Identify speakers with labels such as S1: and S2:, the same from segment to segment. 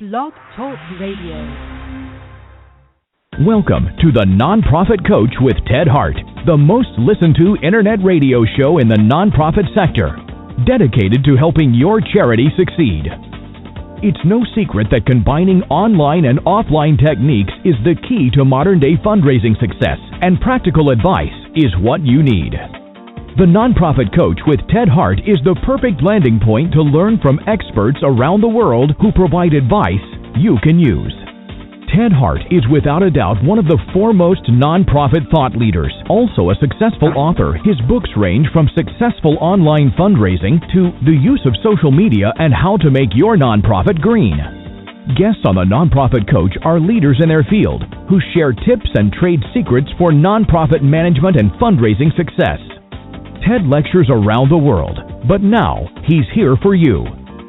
S1: Blog Talk Radio.
S2: Welcome to the Nonprofit Coach with Ted Hart, the most listened to internet radio show in the nonprofit sector, dedicated to helping your charity succeed. It's no secret that combining online and offline techniques is the key to modern-day fundraising success, and practical advice is what you need. The Nonprofit Coach with Ted Hart is the perfect landing point to learn from experts around the world who provide advice you can use. Ted Hart is without a doubt one of the foremost nonprofit thought leaders. Also a successful author, his books range from successful online fundraising to the use of social media and how to make your nonprofit green. Guests on the Nonprofit Coach are leaders in their field who share tips and trade secrets for nonprofit management and fundraising success. Ted lectures around the world, but now he's here for you.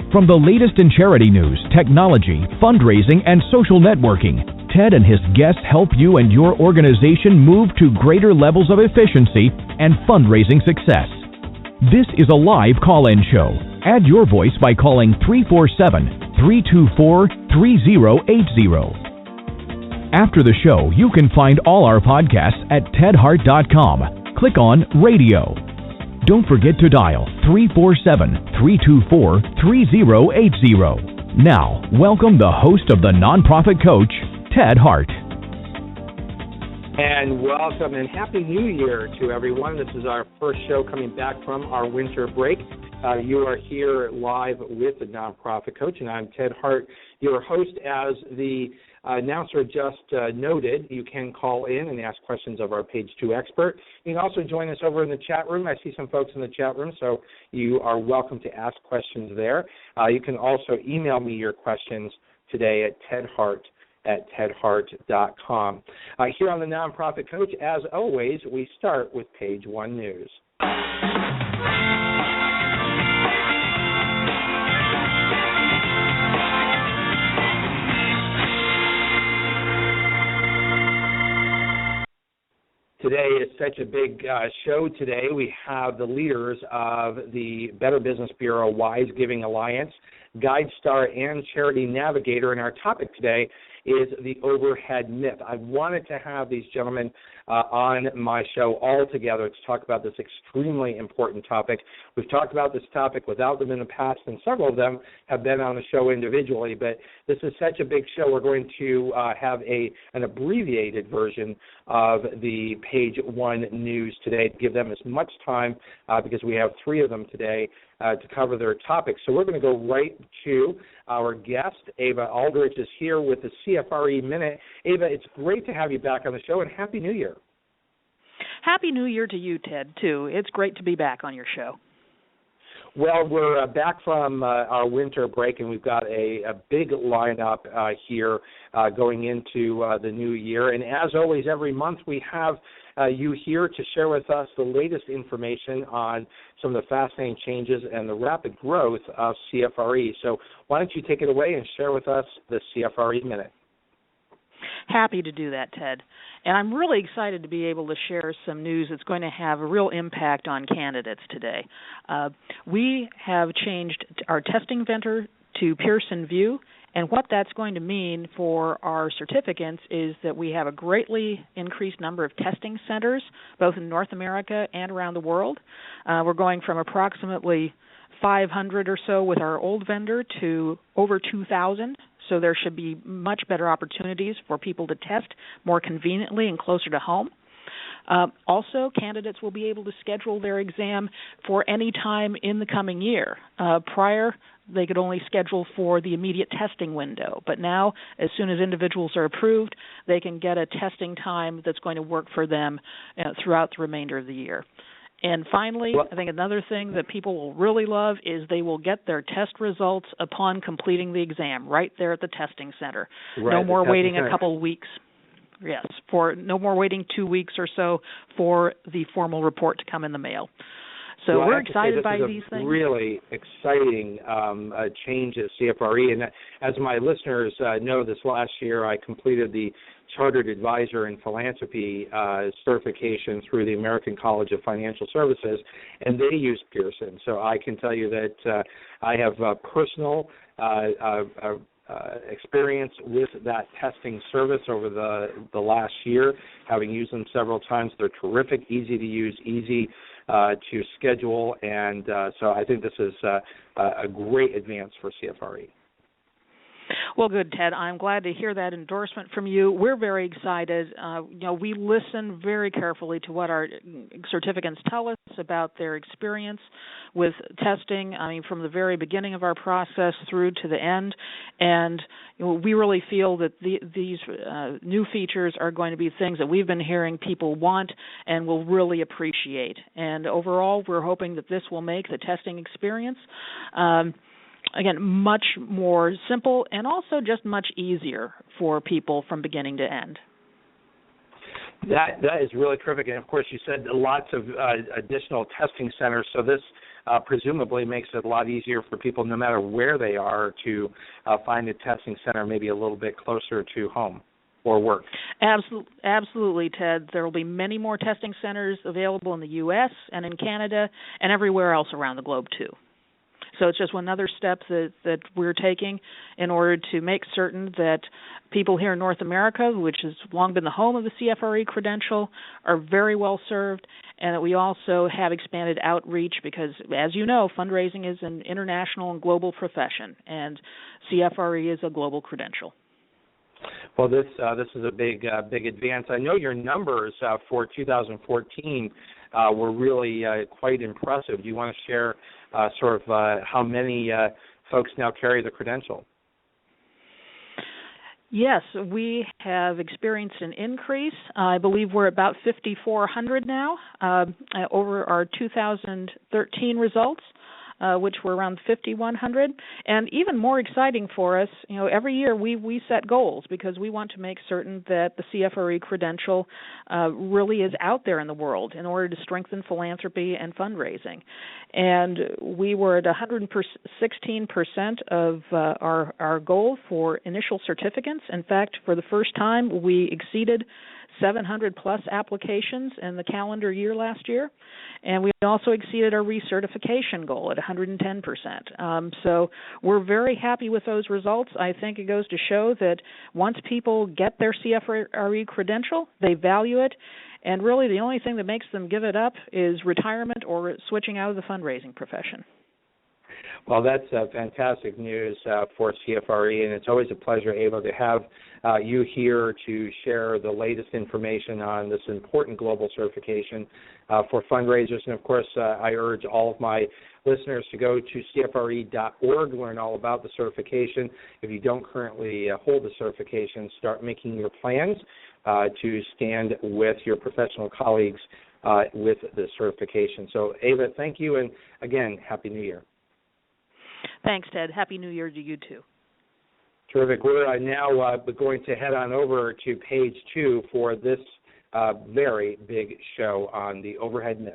S2: From the latest in charity news, technology, fundraising, and social networking, Ted and his guests help you and your organization move to greater levels of efficiency and fundraising success. This is a live call-in show. Add your voice by calling 347-324-3080. After the show, you can find all our podcasts at tedhart.com. Click on Radio. Don't forget to dial 347-324-3080. Now, welcome the host of the Nonprofit Coach, Ted Hart.
S3: And welcome and Happy New Year to everyone. This is our first show coming back from our winter break. You are here live with the Nonprofit Coach, and I'm Ted Hart, your host. As the announcer just noted, you can call in and ask questions of our Page 2 expert. You can also join us over in the chat room. I see some folks in the chat room, so you are welcome to ask questions there. You can also email me your questions today at tedhart@tedhart.com. Here on the Nonprofit Coach, as always, we start with Page 1 News. Today is such a big show today. We have the leaders of the Better Business Bureau Wise Giving Alliance, Guidestar and Charity Navigator, and our topic today is the overhead myth. I wanted to have these gentlemen on my show all together to talk about this extremely important topic. We've talked about this topic without them in the past, and several of them have been on the show individually, but this is such a big show. We're going to have an abbreviated version of the Page 1 News today to give them as much time because we have three of them today to cover their topics. So we're going to go right to our guest. Ava Aldrich is here with the CFRE Minute. Ava, it's great to have you back on the show, and Happy New Year.
S4: Happy New Year to you, Ted, too. It's great to be back on your show.
S3: Well, we're back from our winter break, and we've got a big lineup here going into the new year. And as always, every month we have you here to share with us the latest information on some of the fascinating changes and the rapid growth of CFRE. So why don't you take it away and share with us the CFRE Minute?
S4: Happy to do that, Ted. And I'm really excited to be able to share some news that's going to have a real impact on candidates today. We have changed our testing vendor to Pearson VUE, and what that's going to mean for our certificates is that we have a greatly increased number of testing centers, both in North America and around the world. We're going from approximately 500 or so with our old vendor to over 2,000. So there should be much better opportunities for people to test more conveniently and closer to home. Also, candidates will be able to schedule their exam for any time in the coming year. Prior, they could only schedule for the immediate testing window. But now, as soon as individuals are approved, they can get a testing time that's going to work for them throughout the remainder of the year. And finally, I think another thing that people will really love is they will get their test results upon completing the exam right there at the testing center.
S3: Right,
S4: no more waiting a couple of weeks. Yes, for no more waiting 2 weeks or so for the formal report to come in the mail. So we're excited by these things.
S3: Really exciting change at CFRE. And as my listeners know, this last year I completed the Chartered Advisor in Philanthropy certification through the American College of Financial Services, and they use Pearson. So I can tell you that I have personal experience with that testing service over the last year, having used them several times. They're terrific, easy to use, easy to schedule, and so I think this is a great advance for CFRE.
S4: Well, good, Ted. I'm glad to hear that endorsement from you. We're very excited. We listen very carefully to what our certificates tell us about their experience with testing, from the very beginning of our process through to the end. And we really feel that these new features are going to be things that we've been hearing people want and will really appreciate. And overall, we're hoping that this will make the testing experience again, much more simple and also just much easier for people from beginning to end.
S3: That is really terrific. And, of course, you said lots of additional testing centers, so this presumably makes it a lot easier for people, no matter where they are, to find a testing center maybe a little bit closer to home or work.
S4: Absolutely, Ted. There will be many more testing centers available in the U.S. and in Canada and everywhere else around the globe, too. So it's just another step that we're taking in order to make certain that people here in North America, which has long been the home of the CFRE credential, are very well served, and that we also have expanded outreach because, as you know, fundraising is an international and global profession, and CFRE is a global credential.
S3: Well, this is a big advance. I know your numbers for 2014 were really quite impressive. Do you want to share how many folks now carry the credential?
S4: Yes, we have experienced an increase. I believe we're about 5,400 now over our 2013 results, which were around 5,100. And even more exciting for us, every year we set goals because we want to make certain that the CFRE credential really is out there in the world in order to strengthen philanthropy and fundraising. And we were at 116% of our goal for initial certificates. In fact, for the first time, we exceeded 700-plus applications in the calendar year last year, and we also exceeded our recertification goal at 110%. So we're very happy with those results. I think it goes to show that once people get their CFRE credential, they value it, and really the only thing that makes them give it up is retirement or switching out of the fundraising profession.
S3: Well, that's fantastic news for CFRE, and it's always a pleasure, Ava, to have you here to share the latest information on this important global certification for fundraisers. And, of course, I urge all of my listeners to go to CFRE.org, learn all about the certification. If you don't currently hold the certification, start making your plans to stand with your professional colleagues with the certification. So, Ava, thank you, and, again, Happy New Year.
S4: Thanks, Ted. Happy New Year to you, too.
S3: Terrific. We're now going to head on over to page 2 for this very big show on the overhead myth.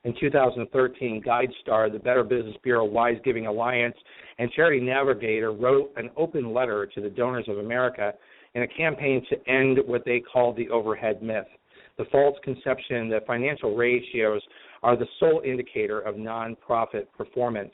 S3: In 2013, Guidestar, the Better Business Bureau Wise Giving Alliance, and Charity Navigator wrote an open letter to the donors of America in a campaign to end what they called the overhead myth, the false conception that financial ratios are the sole indicator of nonprofit performance.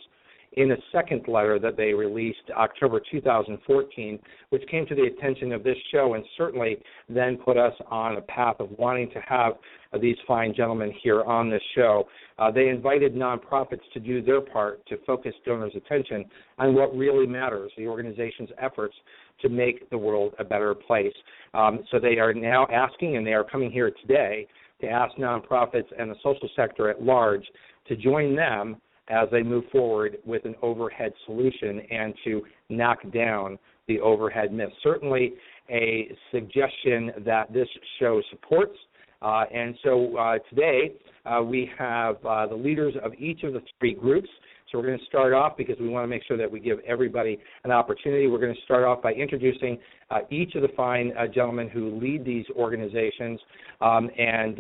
S3: In a second letter that they released October 2014, which came to the attention of this show and certainly then put us on a path of wanting to have these fine gentlemen here on this show, they invited nonprofits to do their part to focus donors' attention on what really matters, the organization's efforts to make the world a better place. So they are now asking, and they are coming here today, to ask nonprofits and the social sector at large to join them as they move forward with an overhead solution and to knock down the overhead myth. Certainly a suggestion that this show supports. And so today we have the leaders of each of the three groups. So we're going to start off because we want to make sure that we give everybody an opportunity. We're going to start off by introducing each of the fine gentlemen who lead these organizations and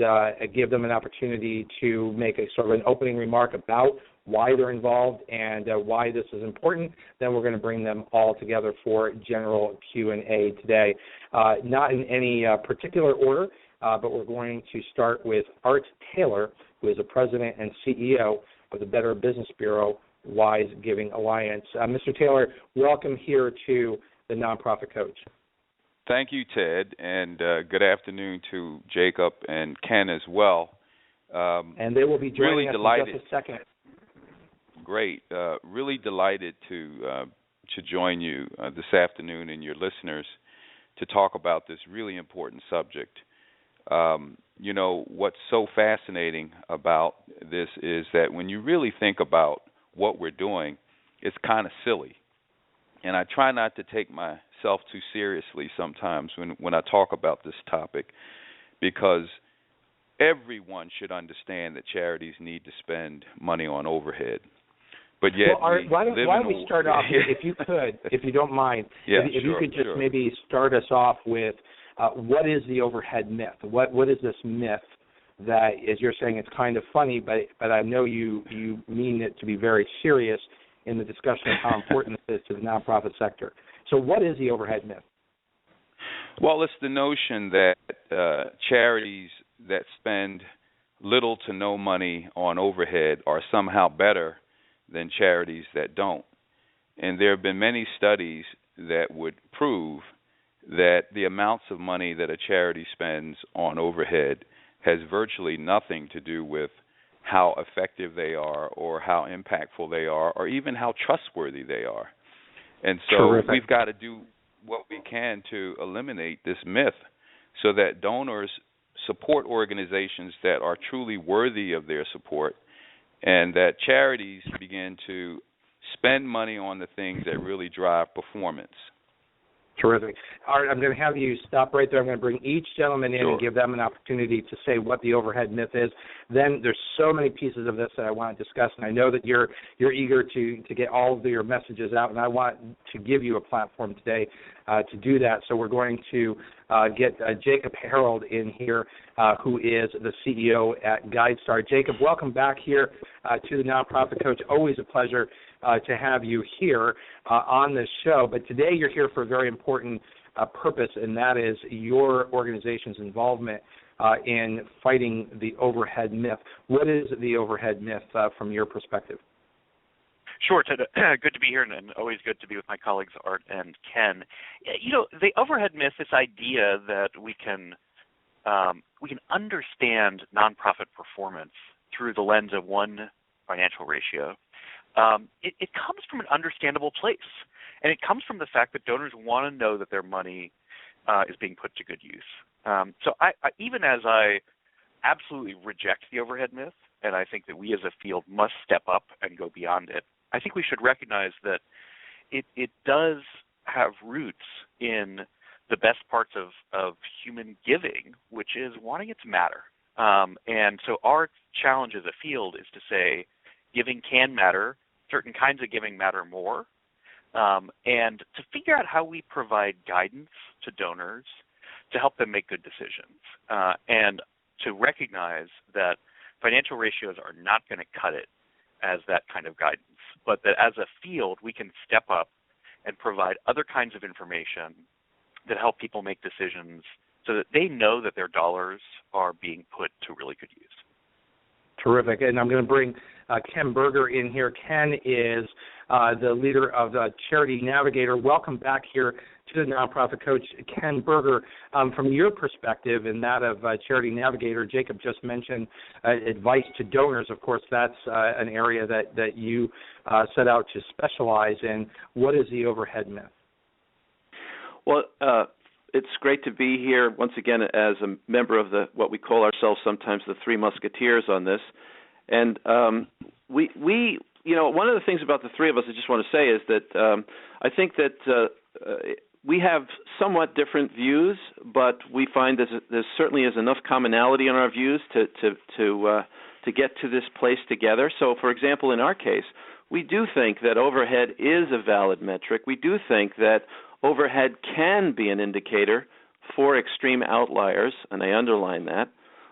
S3: give them an opportunity to make a sort of an opening remark about why they're involved, and why this is important. Then we're going to bring them all together for general Q&A today. Not in any particular order, but we're going to start with Art Taylor, who is the president and CEO of the Better Business Bureau Wise Giving Alliance. Mr. Taylor, welcome here to the Nonprofit Coach.
S1: Thank you, Ted, and good afternoon to Jacob and Ken as well.
S3: And they will be joining us in just a second.
S1: Great. Really delighted to join you this afternoon and your listeners to talk about this really important subject. What's so fascinating about this is that when you really think about what we're doing, it's kind of silly. And I try not to take myself too seriously sometimes when I talk about this topic, because everyone should understand that charities need to spend money on overhead. But yet,
S3: why don't we start off, if you could, if you don't mind, if you could just maybe start us off with what is the overhead myth? What is this myth that, as you're saying, it's kind of funny, but I know you mean it to be very serious in the discussion of how important this is to the nonprofit sector. So what is the overhead myth?
S1: Well, it's the notion that charities that spend little to no money on overhead are somehow better than charities that don't. And there have been many studies that would prove that the amounts of money that a charity spends on overhead has virtually nothing to do with how effective they are or how impactful they are or even how trustworthy they are. And so we've got to do what we can to eliminate this myth so that donors support organizations that are truly worthy of their support, and that charities begin to spend money on the things that really drive performance.
S3: Terrific. Art, I'm going to have you stop right there. I'm going to bring each gentleman in and give them an opportunity to say what the overhead myth is. Then there's so many pieces of this that I want to discuss, and I know that you're eager to get all of your messages out, and I want to give you a platform today to do that. So we're going to get Jacob Harold in here, who is the CEO at Guidestar. Jacob, welcome back here to the Nonprofit Coach. Always a pleasure to have you here on this show. But today you're here for a very important purpose, and that is your organization's involvement in fighting the overhead myth. What is the overhead myth from your perspective?
S5: Sure, Ted. Good to be here, and always good to be with my colleagues Art and Ken. The overhead myth, this idea that we can understand nonprofit performance through the lens of one financial ratio. It comes from an understandable place, and it comes from the fact that donors want to know that their money is being put to good use. So I even as I absolutely reject the overhead myth, and I think that we as a field must step up and go beyond it, I think we should recognize that it does have roots in the best parts of human giving, which is wanting it to matter. And so our challenge as a field is to say giving can matter, certain kinds of giving matter more, and to figure out how we provide guidance to donors to help them make good decisions, and to recognize that financial ratios are not going to cut it as that kind of guidance, but that as a field we can step up and provide other kinds of information that help people make decisions so that they know that their dollars are being put to really good use.
S3: Terrific. And I'm going to bring Ken Berger in here. Ken is the leader of Charity Navigator. Welcome back here to the Nonprofit Coach. Ken Berger, from your perspective and that of Charity Navigator, Jacob just mentioned advice to donors. Of course, that's an area that you set out to specialize in. What is the overhead myth?
S6: Well, it's great to be here once again as a member of what we call ourselves sometimes the Three Musketeers on this. And we one of the things about the three of us I just want to say is that I think that we have somewhat different views, but we find there certainly is enough commonality in our views to get to this place together. So, for example, in our case, we do think that overhead is a valid metric. We do think that overhead can be an indicator for extreme outliers, and I underline that,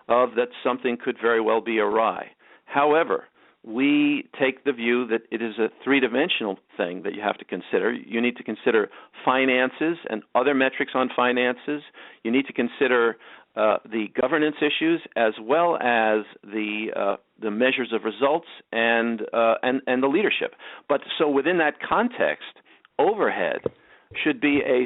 S6: of that something could very well be awry. However, we take the view that it is a three-dimensional thing that you have to consider. You need to consider finances and other metrics on finances. You need to consider the governance issues as well as the measures of results and the leadership. But so within that context, overhead should be a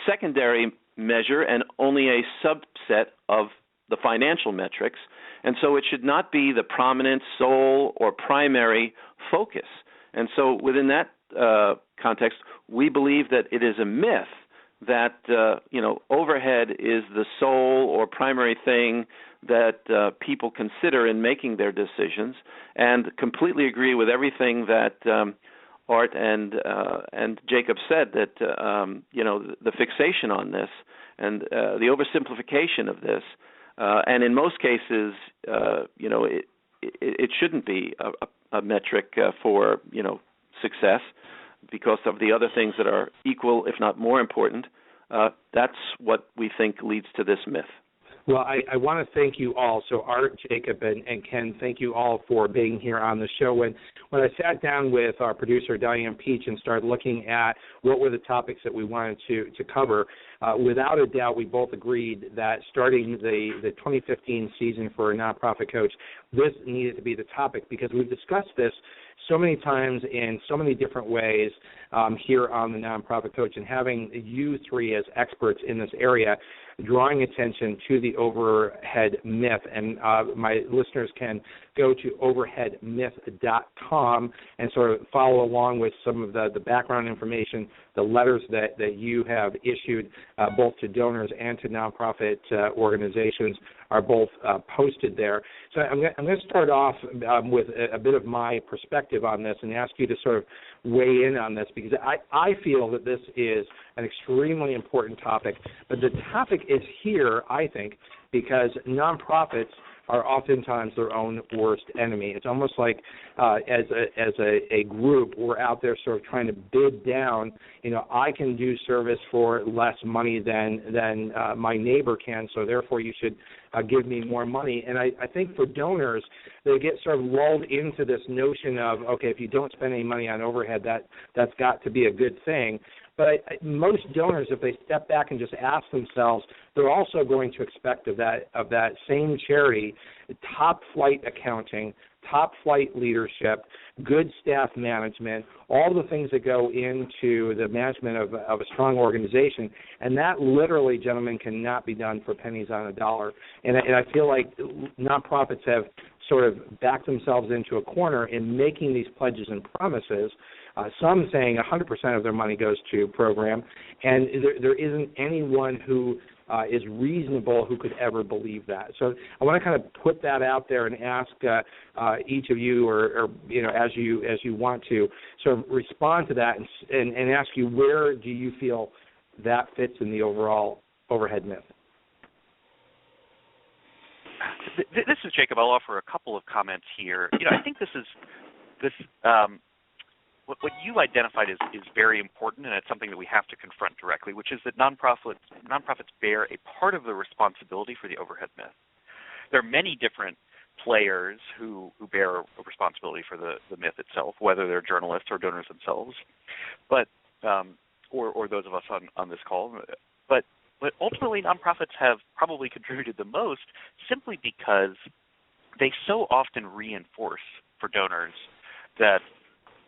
S6: secondary measure and only a subset of the financial metrics, and so it should not be the prominent, sole, or primary focus. And so within that context, we believe that it is a myth that overhead is the sole or primary thing that people consider in making their decisions, and completely agree with everything that Art and Jacob said, that the fixation on this and the oversimplification of this, and in most cases, it shouldn't be a metric for success because of the other things that are equal, if not more important. That's what we think leads to this myth.
S3: Well, I want to thank you all. So Art, Jacob, and Ken, thank you all for being here on the show. When I sat down with our producer, Diane Peach, and started looking at what were the topics that we wanted to cover, without a doubt, we both agreed that starting the 2015 season for a nonprofit coach, this needed to be the topic because we've discussed this so many times in so many different ways here on the Nonprofit Coach, and having you three as experts in this area, drawing attention to the overhead myth. And my listeners can go to overheadmyth.com and sort of follow along with some of the background information. The letters that you have issued both to donors and to nonprofit organizations are both posted there. So I'm going to start off with a bit of my perspective on this and ask you to sort of weigh in on this, because I feel that this is an extremely important topic. But the topic is here, I think, because nonprofits are oftentimes their own worst enemy. It's almost like as a group, we're out there sort of trying to bid down, I can do service for less money than my neighbor can, so therefore you should give me more money. And I think for donors, they get sort of lulled into this notion of, okay, if you don't spend any money on overhead, that's got to be a good thing. But most donors, if they step back and just ask themselves, they're also going to expect of that same charity top-flight accounting, top-flight leadership, good staff management, all the things that go into the management of a strong organization. And that literally, gentlemen, cannot be done for pennies on a dollar. And I feel like nonprofits have sort of backed themselves into a corner in making these pledges and promises, some saying 100% of their money goes to program, and there isn't anyone who is reasonable who could ever believe that. So I want to kind of put that out there and ask each of you, or as you want to, sort of respond to that and ask you, where do you feel that fits in the overall overhead myth?
S5: This is Jacob. I'll offer a couple of comments here. I think this what you identified is very important, and it's something that we have to confront directly, which is that nonprofits bear a part of the responsibility for the overhead myth. There are many different players who bear a responsibility for the myth itself, whether they're journalists or donors themselves, but or those of us on this call. But ultimately, nonprofits have probably contributed the most simply because they so often reinforce for donors that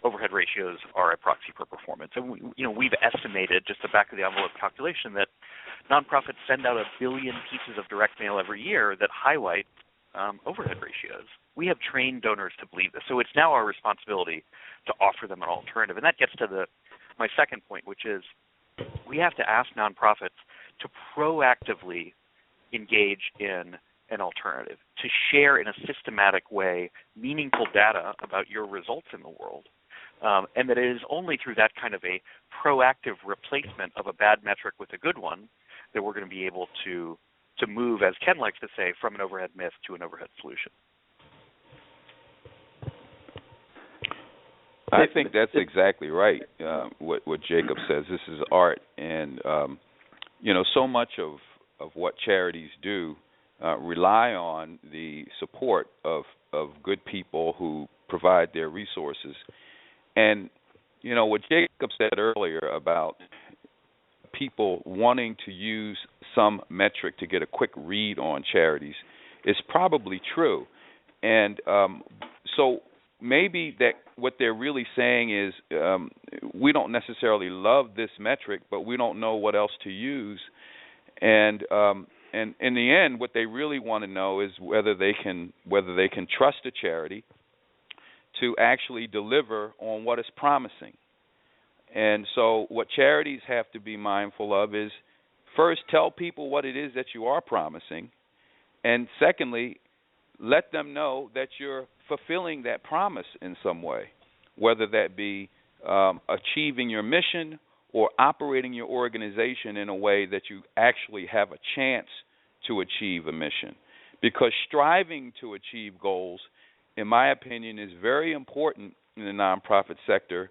S5: overhead ratios are a proxy for performance. And we've estimated, just a back-of-the-envelope calculation, that nonprofits send out 1 billion pieces of direct mail every year that highlight overhead ratios. We have trained donors to believe this, so it's now our responsibility to offer them an alternative. And that gets to my second point, which is we have to ask nonprofits to proactively engage in an alternative, to share in a systematic way meaningful data about your results in the world. And that it is only through that kind of a proactive replacement of a bad metric with a good one that we're going to be able to move, as Ken likes to say, from an overhead myth to an overhead solution.
S1: I think that's exactly right, what Jacob says. This is Art. And, so much of what charities do rely on the support of of good people who provide their resources. And, what Jacob said earlier about people wanting to use some metric to get a quick read on charities is probably true. And so maybe that what they're really saying is we don't necessarily love this metric, but we don't know what else to use. And in the end, what they really want to know is whether they can trust a charity to actually deliver on what is promising. And so what charities have to be mindful of is, first, tell people what it is that you are promising, and secondly, let them know that you're fulfilling that promise in some way, whether that be achieving your mission or operating your organization in a way that you actually have a chance to achieve a mission. Because striving to achieve goals, in my opinion, is very important in the nonprofit sector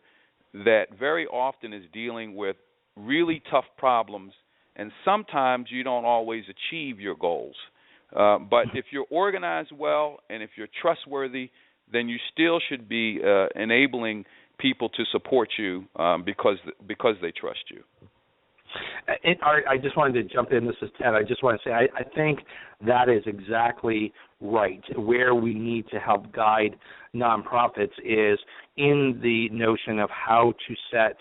S1: that very often is dealing with really tough problems, and sometimes you don't always achieve your goals. But if you're organized well and if you're trustworthy, then you still should be enabling people to support you because they trust you.
S3: And Art, I just wanted to jump in. This is Ted. I just want to say I think that is exactly right. Where we need to help guide nonprofits is in the notion of how to set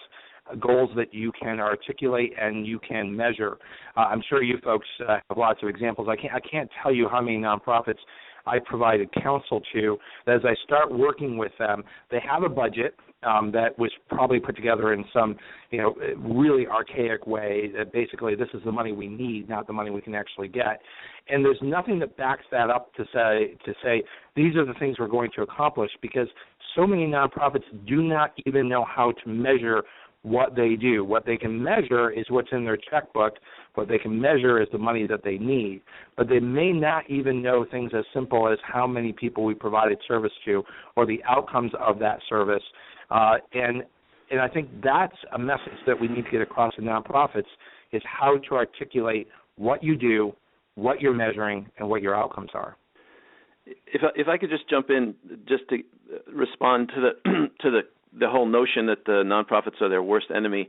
S3: goals that you can articulate and you can measure. I'm sure you folks have lots of examples. I can't tell you how many nonprofits I provided counsel to. As I start working with them, they have a budget that was probably put together in some, really archaic way. That basically, this is the money we need, not the money we can actually get. And there's nothing that backs that up to say these are the things we're going to accomplish, because so many nonprofits do not even know how to measure what they do. What they can measure is what's in their checkbook. What they can measure is the money that they need. But they may not even know things as simple as how many people we provided service to or the outcomes of that service. And I think that's a message that we need to get across to nonprofits, is how to articulate what you do, what you're measuring, and what your outcomes are.
S6: If I could just jump in just to respond to the whole notion that the nonprofits are their worst enemy,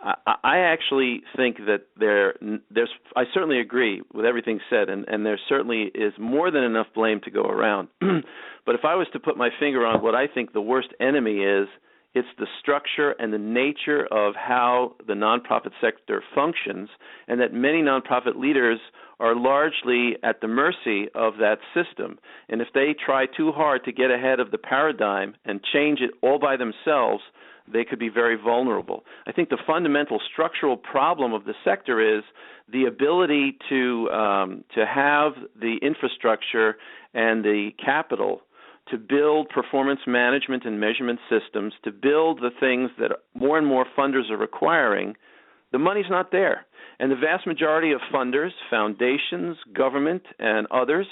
S6: I actually think that there's I certainly agree with everything said, and there certainly is more than enough blame to go around. But if I was to put my finger on what I think the worst enemy is, it's the structure and the nature of how the nonprofit sector functions, and that many nonprofit leaders are largely at the mercy of that system. And if they try too hard to get ahead of the paradigm and change it all by themselves, they could be very vulnerable. I think the fundamental structural problem of the sector is the ability to have the infrastructure and the capital to build performance management and measurement systems, to build the things that more and more funders are requiring. The money's not there. And the vast majority of funders, foundations, government, and others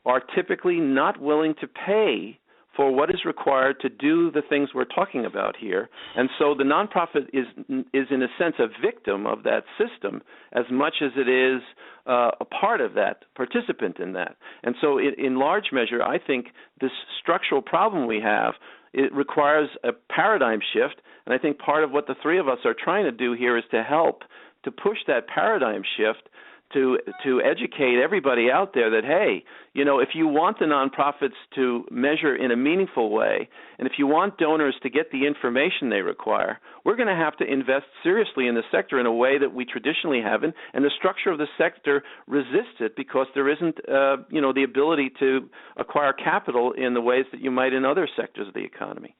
S6: are typically not willing to pay for what is required to do the things we're talking about here. And so the nonprofit is in a sense a victim of that system as much as it is a part of that, participant in that. And so in large measure, I think this structural problem we have, it requires a paradigm shift. And I think part of what the three of us are trying to do here is to help to push that paradigm shift, to educate everybody out there that, hey, if you want the nonprofits to measure in a meaningful way, and if you want donors to get the information they require, we're going to have to invest seriously in the sector in a way that we traditionally haven't, and the structure of the sector resists it because there isn't, the ability to acquire capital in the ways that you might in other sectors of the economy.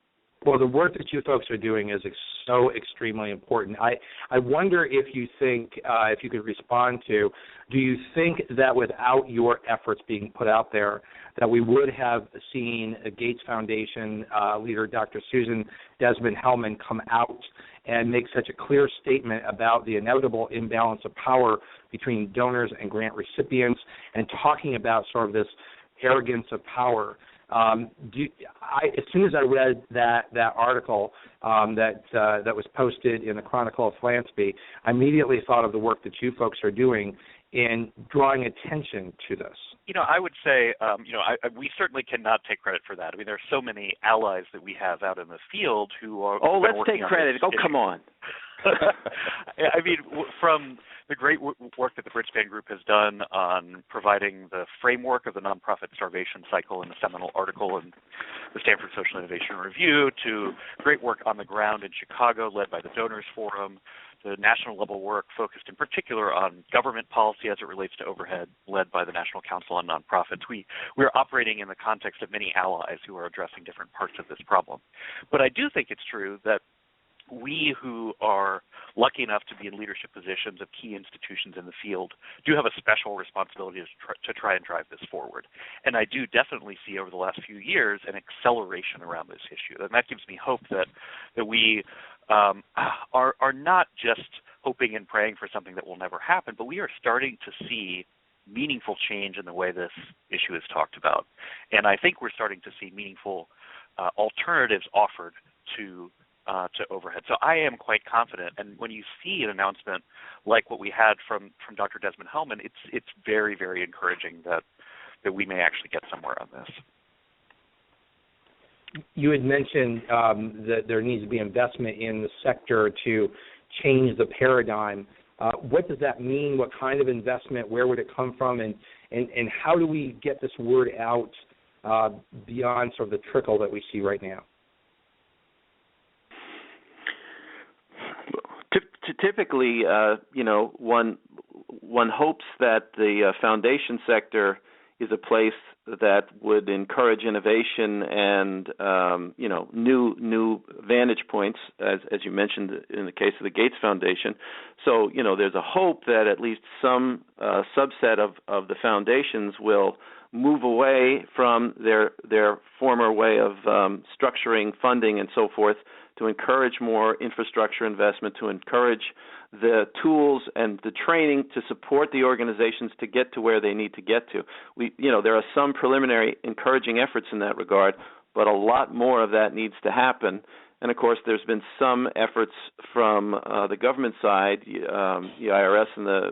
S3: Well, the work that you folks are doing is so extremely important. I wonder if you think, if you could respond to, do you think that without your efforts being put out there, that we would have seen a Gates Foundation leader, Dr. Susan Desmond-Hellmann, come out and make such a clear statement about the inevitable imbalance of power between donors and grant recipients, and talking about sort of this arrogance of power? As soon as I read that article that was posted in the Chronicle of Philanthropy, I immediately thought of the work that you folks are doing in drawing attention to this.
S5: I would say, we certainly cannot take credit for that. I mean, there are so many allies that we have out in the field who are.
S6: Oh, let's take credit. Oh, come on.
S5: I mean, from the great work that the Bridgespan Group has done on providing the framework of the nonprofit starvation cycle in the seminal article in the Stanford Social Innovation Review, to great work on the ground in Chicago led by the Donors Forum, the national level work focused in particular on government policy as it relates to overhead led by the National Council on Nonprofits. We're operating in the context of many allies who are addressing different parts of this problem. But I do think it's true that we who are lucky enough to be in leadership positions of key institutions in the field do have a special responsibility to try and drive this forward. And I do definitely see over the last few years an acceleration around this issue. And that gives me hope that we are not just hoping and praying for something that will never happen, but we are starting to see meaningful change in the way this issue is talked about. And I think we're starting to see meaningful alternatives offered to overhead. So I am quite confident. And when you see an announcement like what we had from Dr. Desmond Hellman, it's very, very encouraging that we may actually get somewhere on this.
S3: You had mentioned that there needs to be investment in the sector to change the paradigm. What does that mean? What kind of investment? Where would it come from? And how do we get this word out beyond sort of the trickle that we see right now?
S6: Typically, one hopes that the foundation sector is a place that would encourage innovation and new vantage points, as you mentioned in the case of the Gates Foundation. So there's a hope that at least some subset of the foundations will move away from their former way of structuring funding and so forth, to encourage more infrastructure investment, to encourage the tools and the training to support the organizations to get to where they need to get to. There are some preliminary encouraging efforts in that regard, but a lot more of that needs to happen. And of course, there's been some efforts from the government side, the IRS and the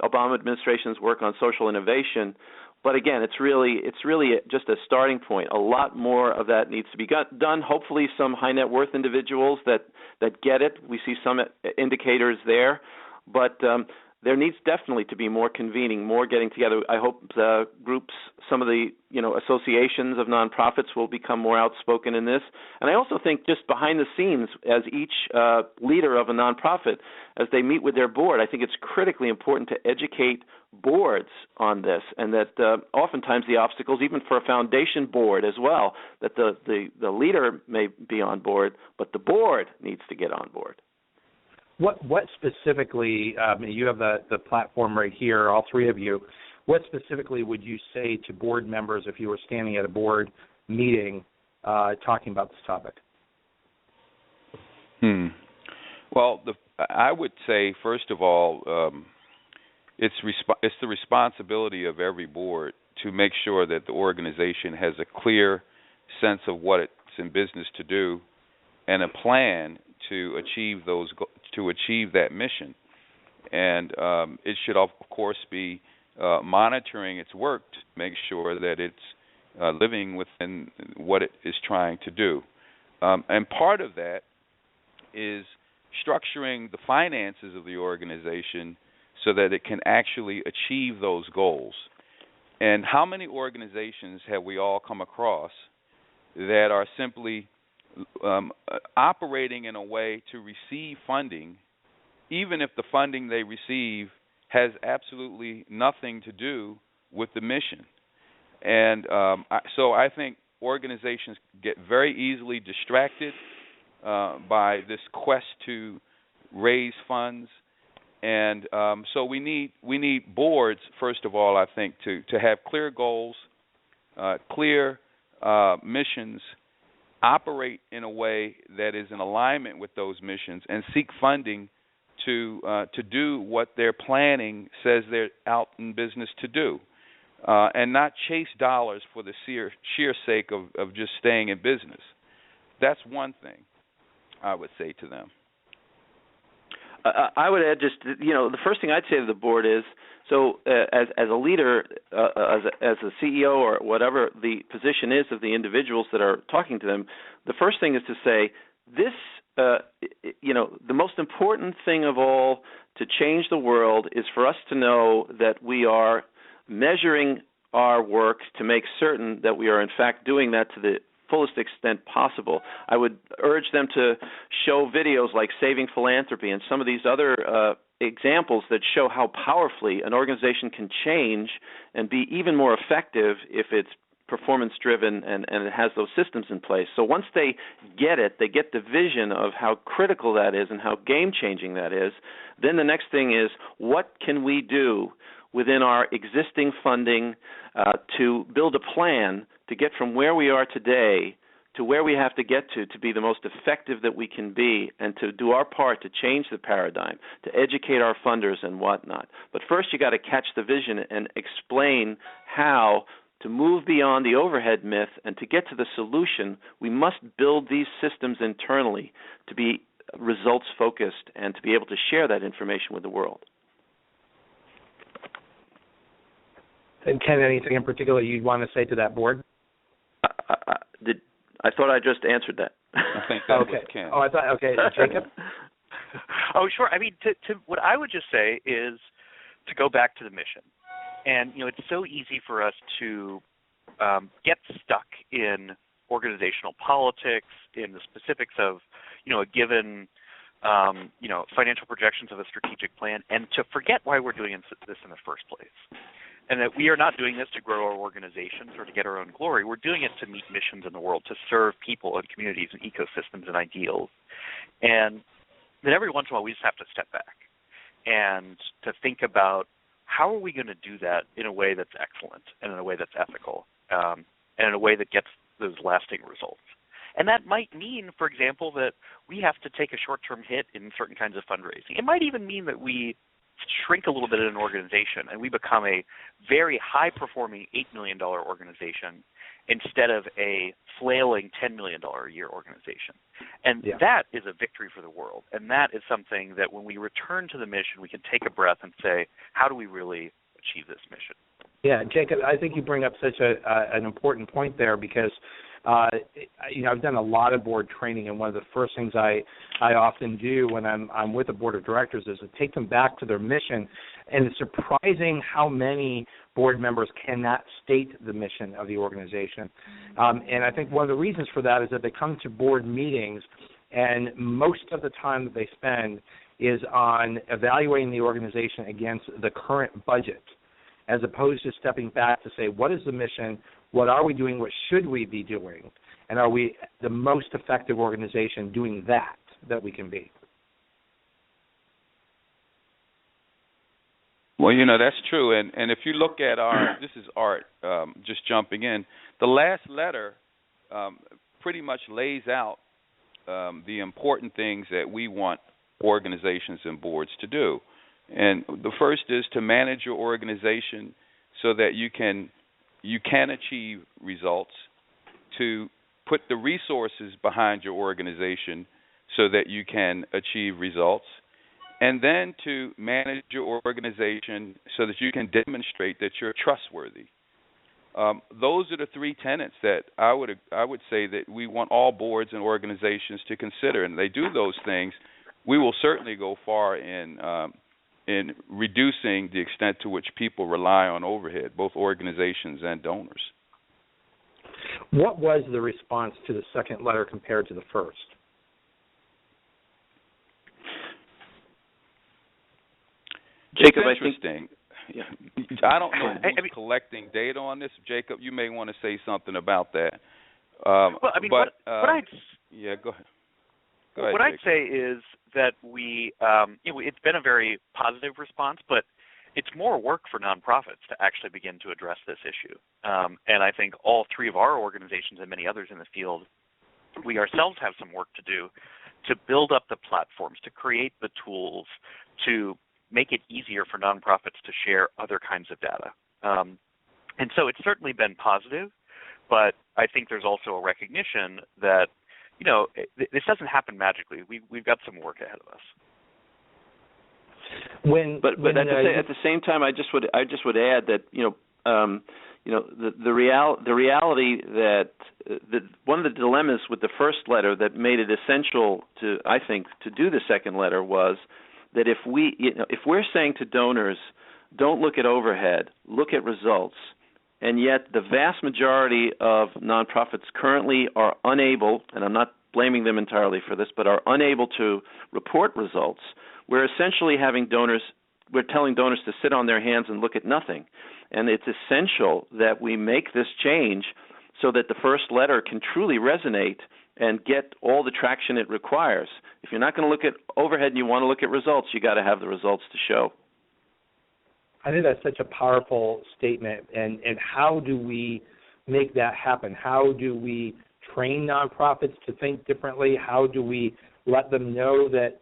S6: Obama administration's work on social innovation. But again, it's really just a starting point. A lot more of that needs to be done. Hopefully, some high net worth individuals that get it. We see some indicators there, but there needs definitely to be more convening, more getting together. I hope groups, some of the associations of nonprofits will become more outspoken in this. And I also think just behind the scenes, as each leader of a nonprofit, as they meet with their board, I think it's critically important to educate boards on this, and that oftentimes the obstacles, even for a foundation board as well, that the leader may be on board, but the board needs to get on board.
S3: What specifically, you have the platform right here, all three of you, what specifically would you say to board members if you were standing at a board meeting talking about this topic?
S1: Well, I would say, first of all, it's the responsibility of every board to make sure that the organization has a clear sense of what it's in business to do and a plan to achieve that mission. And it should, of course, be monitoring its work to make sure that it's living within what it is trying to do. And part of that is structuring the finances of the organization so that it can actually achieve those goals. And how many organizations have we all come across that are simply operating in a way to receive funding, even if the funding they receive has absolutely nothing to do with the mission? And so I think organizations get very easily distracted by this quest to raise funds. And so we need boards, first of all, I think, to have clear goals, clear missions, operate in a way that is in alignment with those missions, and seek funding to do what their planning says they're out in business to do. and not chase dollars for the sheer sake of just staying in business. That's one thing I would say to them.
S6: I would add just, the first thing I'd say to the board is, so as a leader, as a CEO or whatever the position is of the individuals that are talking to them, the first thing is to say, this, the most important thing of all to change the world is for us to know that we are measuring our work to make certain that we are in fact doing that to the fullest extent possible. I would urge them to show videos like Saving Philanthropy and some of these other examples that show how powerfully an organization can change and be even more effective if it's performance-driven and it has those systems in place. So once they get it, they get the vision of how critical that is and how game-changing that is, then the next thing is, what can we do within our existing funding to build a plan to get from where we are today to where we have to get to be the most effective that we can be, and to do our part to change the paradigm, to educate our funders and whatnot. But first you got to catch the vision and explain how to move beyond the overhead myth, and to get to the solution, we must build these systems internally to be results-focused and to be able to share that information with the world.
S3: And Ken, anything in particular you'd want to say to that board?
S6: I thought I just answered that.
S1: I think that was Ken.
S3: Oh, I thought, okay, Jacob?
S5: Oh, sure. I mean, to what I would just say is to go back to the mission. And, it's so easy for us to get stuck in organizational politics, in the specifics of, a given, financial projections of a strategic plan, and to forget why we're doing this in the first place. And that we are not doing this to grow our organizations or to get our own glory. We're doing it to meet missions in the world, to serve people and communities and ecosystems and ideals. And then every once in a while we just have to step back and to think about, how are we going to do that in a way that's excellent and in a way that's ethical and in a way that gets those lasting results? And that might mean, for example, that we have to take a short-term hit in certain kinds of fundraising. It might even mean that we shrink a little bit in an organization and we become a very high-performing $8 million organization instead of a flailing $10 million a year organization. And that is a victory for the world. And that is something that when we return to the mission, we can take a breath and say, how do we really achieve this mission?
S3: Yeah, Jacob, I think you bring up such an important point there, because I've done a lot of board training, and one of the first things I often do when I'm with a board of directors is to take them back to their mission. And it's surprising how many board members cannot state the mission of the organization. And I think one of the reasons for that is that they come to board meetings, and most of the time that they spend is on evaluating the organization against the current budget, as opposed to stepping back to say, what is the mission, what are we doing, what should we be doing, and are we the most effective organization doing that we can be?
S1: Well, that's true. And if you look at this is Art, just jumping in, the last letter pretty much lays out the important things that we want organizations and boards to do. And the first is to manage your organization so that you can achieve results, to put the resources behind your organization so that you can achieve results, and then to manage your organization so that you can demonstrate that you're trustworthy. Those are the three tenets that I would say that we want all boards and organizations to consider. And they do those things, we will certainly go far in reducing the extent to which people rely on overhead, both organizations and donors.
S3: What was the response to the second letter compared to the first?
S6: Jacob,
S1: it's interesting. I don't know who's collecting data on this. Jacob, you may want to say something about that. Yeah, go ahead.
S5: What I'd say is that we, it's been a very positive response, but it's more work for nonprofits to actually begin to address this issue. And I think all three of our organizations and many others in the field, we ourselves have some work to do to build up the platforms, to create the tools, to make it easier for nonprofits to share other kinds of data. And so it's certainly been positive, but I think there's also a recognition that, this doesn't happen magically. We've got some work ahead of us.
S6: At the same time, I just would add that the reality that one of the dilemmas with the first letter that made it essential to do the second letter was that if we're saying to donors, don't look at overhead, look at results, and yet the vast majority of nonprofits currently are unable, and I'm not blaming them entirely for this, but are unable to report results, we're essentially we're telling donors to sit on their hands and look at nothing. And it's essential that we make this change so that the first letter can truly resonate and get all the traction it requires. If you're not going to look at overhead and you want to look at results, you got to have the results to show.
S3: I think that's such a powerful statement. And how do we make that happen? How do we train nonprofits to think differently? How do we let them know that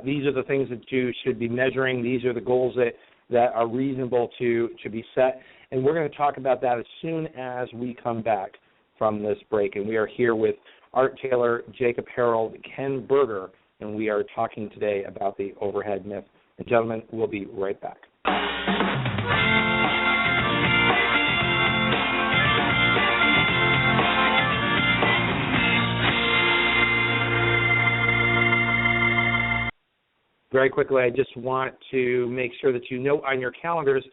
S3: these are the things that you should be measuring? These are the goals that are reasonable to be set. And we're going to talk about that as soon as we come back from this break. And we are here with Art Taylor, Jacob Harold, Ken Berger, and we are talking today about the overhead myth. And gentlemen, we'll be right back. Very quickly, I just want to make sure that you note on your calendars,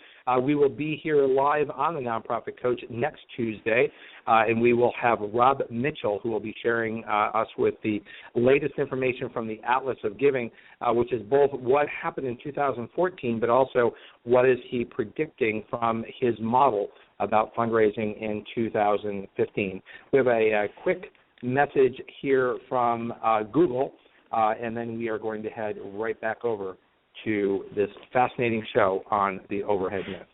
S3: we will be here live on the Nonprofit Coach next Tuesday, and we will have Rob Mitchell, who will be sharing us with the latest information from the Atlas of Giving, which is both what happened in 2014, but also what is he predicting from his model about fundraising in 2015. We have a quick message here from Google. And then we are going to head right back over to this fascinating show on the overhead myth.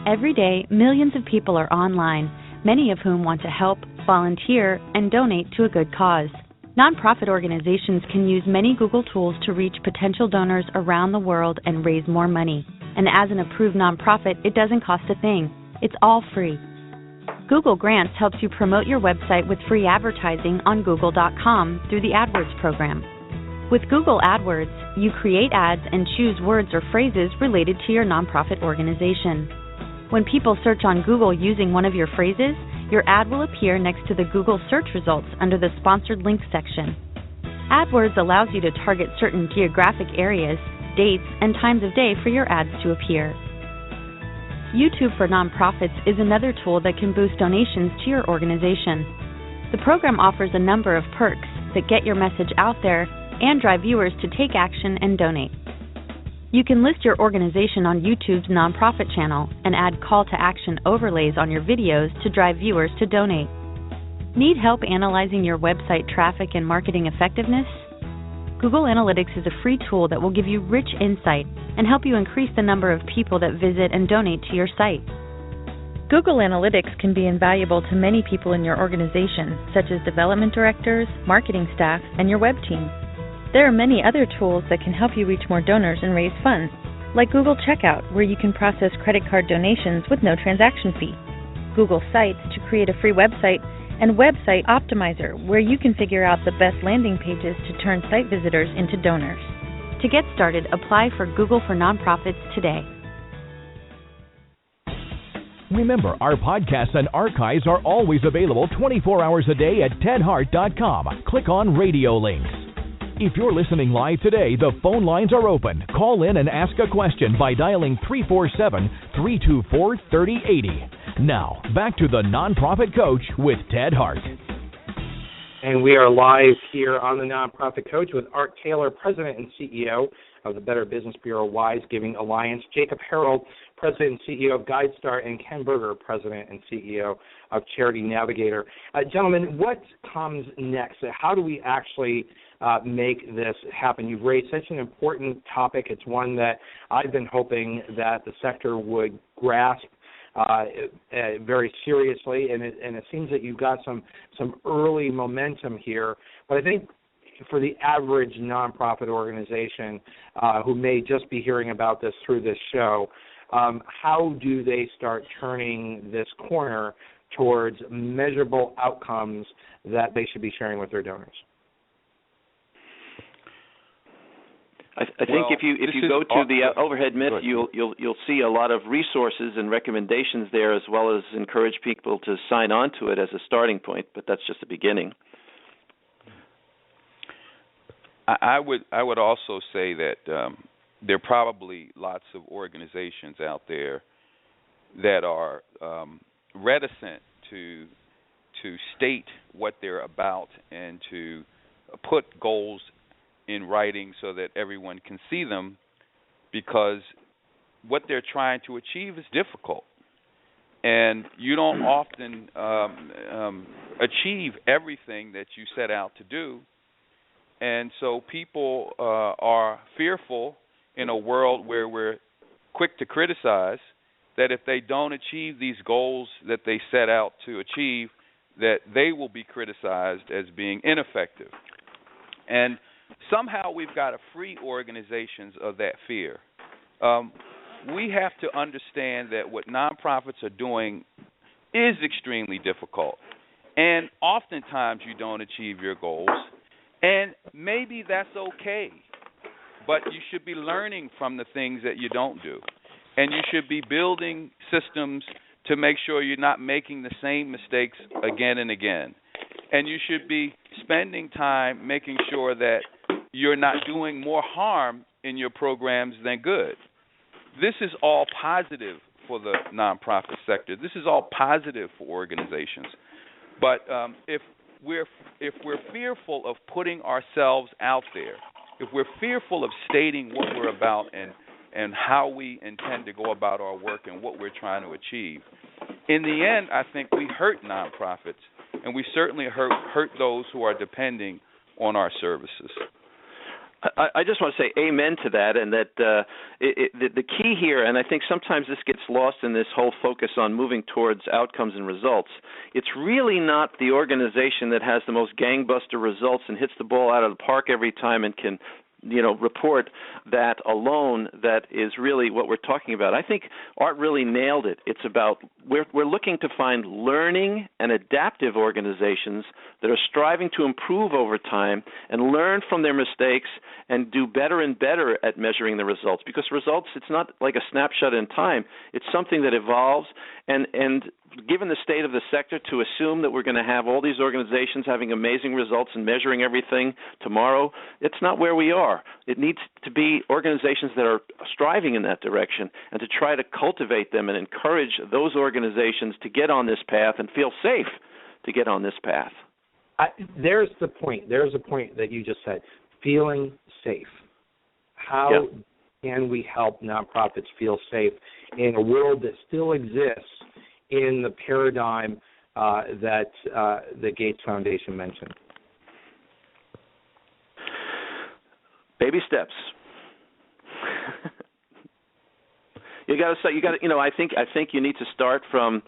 S7: Every day, millions of people are online, many of whom want to help, volunteer, and donate to a good cause. Nonprofit organizations can use many Google tools to reach potential donors around the world and raise more money. And as an approved nonprofit, it doesn't cost a thing. It's all free. Google Grants helps you promote your website with free advertising on Google.com through the AdWords program. With Google AdWords, you create ads and choose words or phrases related to your nonprofit organization. When people search on Google using one of your phrases, your ad will appear next to the Google search results under the Sponsored Links section. AdWords allows you to target certain geographic areas, dates, and times of day for your ads to appear. YouTube for Nonprofits is another tool that can boost donations to your organization. The program offers a number of perks that get your message out there and drive viewers to take action and donate. You can list your organization on YouTube's nonprofit channel and add call to action overlays on your videos to drive viewers to donate. Need help analyzing your website traffic and marketing effectiveness? Google Analytics is a free tool that will give you rich insight and help you increase the number of people that visit and donate to your site. Google Analytics can be invaluable to many people in your organization, such as development directors, marketing staff, and your web team. There are many other tools that can help you reach more donors and raise funds, like Google Checkout, where you can process credit card donations with no transaction fee, Google Sites to create a free website, and Website Optimizer, where you can figure out the best landing pages to turn site visitors into donors. To get started, apply for Google for Nonprofits today.
S2: Remember, our podcasts and archives are always available 24 hours a day at tedhart.com. Click on radio links. If you're listening live today, the phone lines are open. Call in and ask a question by dialing 347-324-3080. Now, back to the Nonprofit Coach with Ted Hart.
S3: And we are live here on the Nonprofit Coach with Art Taylor, President and CEO of the Better Business Bureau Wise Giving Alliance, Jacob Harold, President and CEO of Guidestar, and Ken Berger, President and CEO of Charity Navigator. Gentlemen, what comes next? How do we actually make this happen? You've raised such an important topic. It's one that I've been hoping that the sector would grasp very seriously, and it seems that you've got some early momentum here. But I think for the average nonprofit organization who may just be hearing about this through this show, how do they start turning this corner towards measurable outcomes that they should be sharing with their donors?
S6: I think if you go to the overhead myth, you'll see a lot of resources and recommendations there, as well as encourage people to sign on to it as a starting point. But that's just the beginning.
S1: I would also say that there are probably lots of organizations out there that are reticent to state what they're about and to put goals in writing so that everyone can see them, because what they're trying to achieve is difficult. And you don't often achieve everything that you set out to do. And so people are fearful in a world where we're quick to criticize that if they don't achieve these goals that they set out to achieve, that they will be criticized as being ineffective. And somehow we've got to free organizations of that fear. We have to understand that what nonprofits are doing is extremely difficult. And oftentimes you don't achieve your goals. And maybe that's okay. But you should be learning from the things that you don't do. And you should be building systems to make sure you're not making the same mistakes again and again. And you should be spending time making sure that you're not doing more harm in your programs than good. This is all positive for the nonprofit sector. This is all positive for organizations. But if we're fearful of putting ourselves out there, if we're fearful of stating what we're about and how we intend to go about our work and what we're trying to achieve, in the end, I think we hurt nonprofits, and we certainly hurt those who are depending on our services.
S6: I just want to say amen to that, and that the key here, and I think sometimes this gets lost in this whole focus on moving towards outcomes and results. It's really not the organization that has the most gangbuster results and hits the ball out of the park every time and can report that alone that is really what we're talking about. I think Art really nailed it. It's about we're looking to find learning and adaptive organizations that are striving to improve over time and learn from their mistakes and do better and better at measuring the results. Because results, it's not like a snapshot in time. It's something that evolves, and given the state of the sector, to assume that we're going to have all these organizations having amazing results and measuring everything tomorrow, it's not where we are. It needs to be organizations that are striving in that direction, and to try to cultivate them and encourage those organizations to get on this path and feel safe to get on this path.
S3: There's the point. There's a point that you just said, feeling safe. How can we help nonprofits feel safe in a world that still exists in the paradigm that the Gates Foundation mentioned?
S6: Baby steps. You got to start. I think you need to start from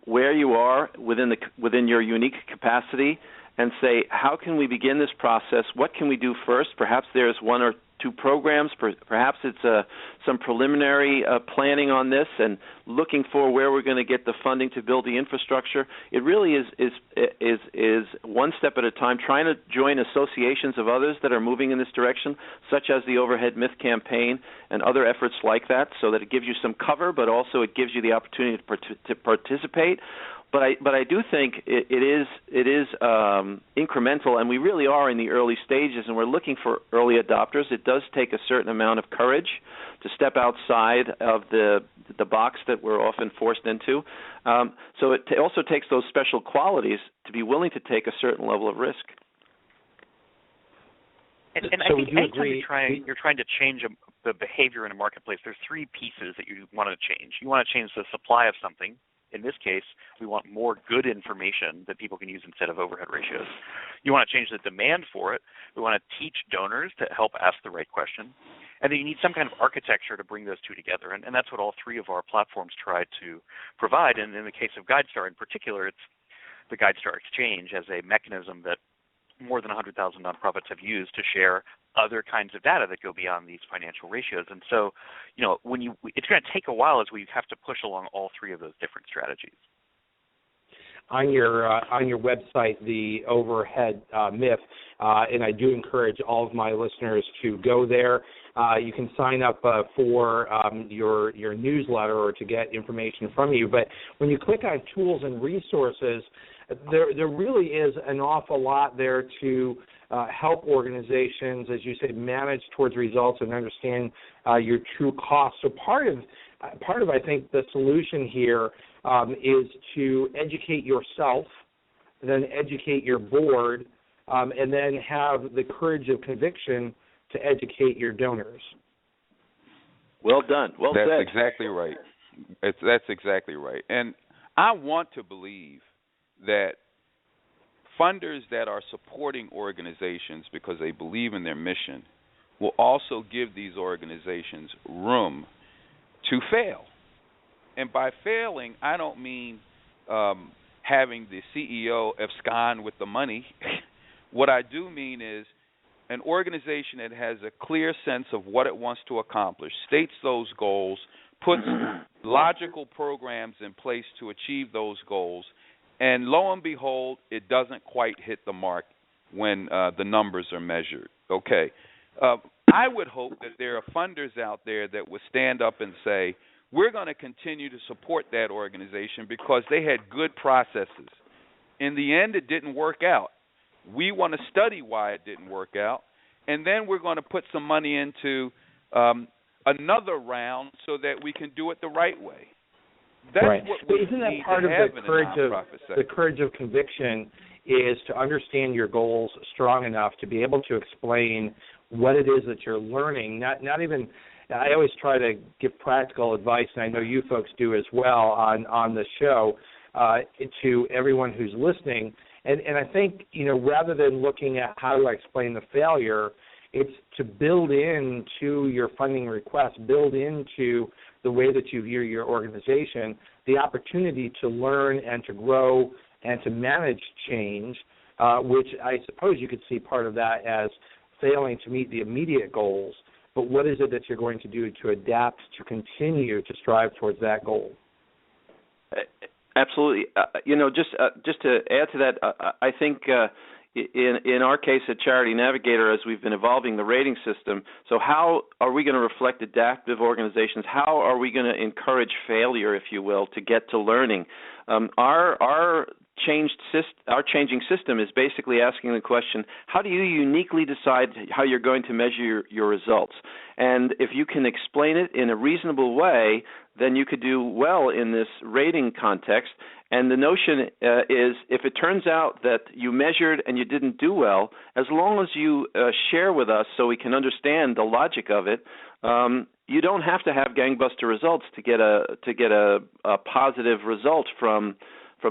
S6: where you are within your unique capacity, and say, how can we begin this process? What can we do first? Perhaps there's one or two programs. Perhaps it's some preliminary planning on this and looking for where we're going to get the funding to build the infrastructure. It really is one step at a time, trying to join associations of others that are moving in this direction, such as the Overhead Myth campaign and other efforts like that, so that it gives you some cover, but also it gives you the opportunity to participate. But I do think it is incremental, and we really are in the early stages, and we're looking for early adopters. It does take a certain amount of courage to step outside of the box that we're often forced into. So it also takes those special qualities to be willing to take a certain level of risk.
S5: And I think anytime you're trying to change the behavior in a marketplace, there's three pieces that you want to change. You want to change the supply of something. In this case, we want more good information that people can use instead of overhead ratios. You want to change the demand for it. We want to teach donors to help ask the right question. And then you need some kind of architecture to bring those two together. And that's what all three of our platforms try to provide. And in the case of Guidestar in particular, it's the Guidestar Exchange as a mechanism that more than 100,000 nonprofits have used to share other kinds of data that go beyond these financial ratios. And so, it's going to take a while as we have to push along all three of those different strategies.
S3: On your website, the overhead myth, and I do encourage all of my listeners to go there. You can sign up for your newsletter or to get information from you. But when you click on tools and resources, there really is an awful lot there to help organizations, as you say, manage towards results and understand your true costs. So part of I think the solution here is to educate yourself, then educate your board, and then have the courage of conviction to educate your donors.
S6: Well done. Well said.
S1: That's exactly right. That's exactly right. And I want to believe that funders that are supporting organizations because they believe in their mission will also give these organizations room to fail. And by failing, I don't mean having the CEO abscond with the money. What I do mean is an organization that has a clear sense of what it wants to accomplish, states those goals, puts logical programs in place to achieve those goals, and lo and behold, it doesn't quite hit the mark when the numbers are measured. Okay. I would hope that there are funders out there that would stand up and say, we're going to continue to support that organization because they had good processes. In the end, it didn't work out. We want to study why it didn't work out, and then we're going to put some money into another round so that we can do it the right way. That's
S3: right.
S1: What we
S3: isn't that
S1: need
S3: part
S1: to
S3: of
S1: have
S3: the courage of conviction is to understand your goals strong enough to be able to explain what it is that you're learning, not even. I always try to give practical advice, and I know you folks do as well on the show, to everyone who's listening. And I think, rather than looking at how do I explain the failure, it's to build into your funding request, build into the way that you view your organization, the opportunity to learn and to grow and to manage change, which I suppose you could see part of that as failing to meet the immediate goals. But what is it that you're going to do to adapt, to continue to strive towards that goal?
S6: Absolutely. Just to add to that, I think in our case at Charity Navigator, as we've been evolving the rating system, so how are we going to reflect adaptive organizations? How are we going to encourage failure, if you will, to get to learning? Our changing system is basically asking the question, how do you uniquely decide how you're going to measure your results? And if you can explain it in a reasonable way, then you could do well in this rating context. And the notion is if it turns out that you measured and you didn't do well, as long as you share with us so we can understand the logic of it, you don't have to have gangbuster results to get a positive result from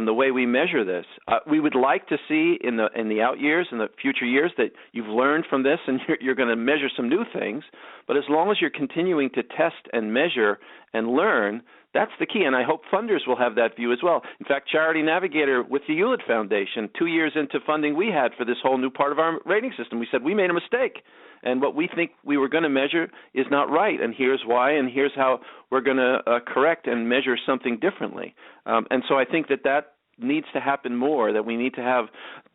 S6: the way we measure this. We would like to see in the out years, in the future years, that you've learned from this and you're going to measure some new things. But as long as you're continuing to test and measure and learn, that's the key. And I hope funders will have that view as well. In fact, Charity Navigator with the Hewlett Foundation, 2 years into funding we had for this whole new part of our rating system, we said we made a mistake. And what we think we were going to measure is not right, and here's why, and here's how we're going to correct and measure something differently. And so I think that needs to happen more, that we need to have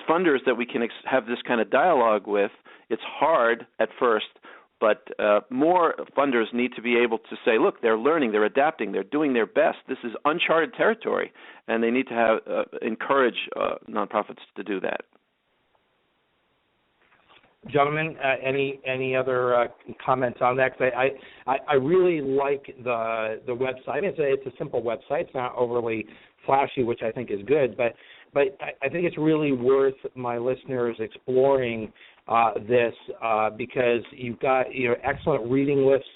S6: funders that we can have this kind of dialogue with. It's hard at first, but more funders need to be able to say, look, they're learning, they're adapting, they're doing their best. This is uncharted territory, and they need to have encourage nonprofits to do that.
S3: Gentlemen, any other comments on that? 'Cause I really like the website. It's a simple website. It's not overly flashy, which I think is good. But I think it's really worth my listeners exploring this because you've got excellent reading lists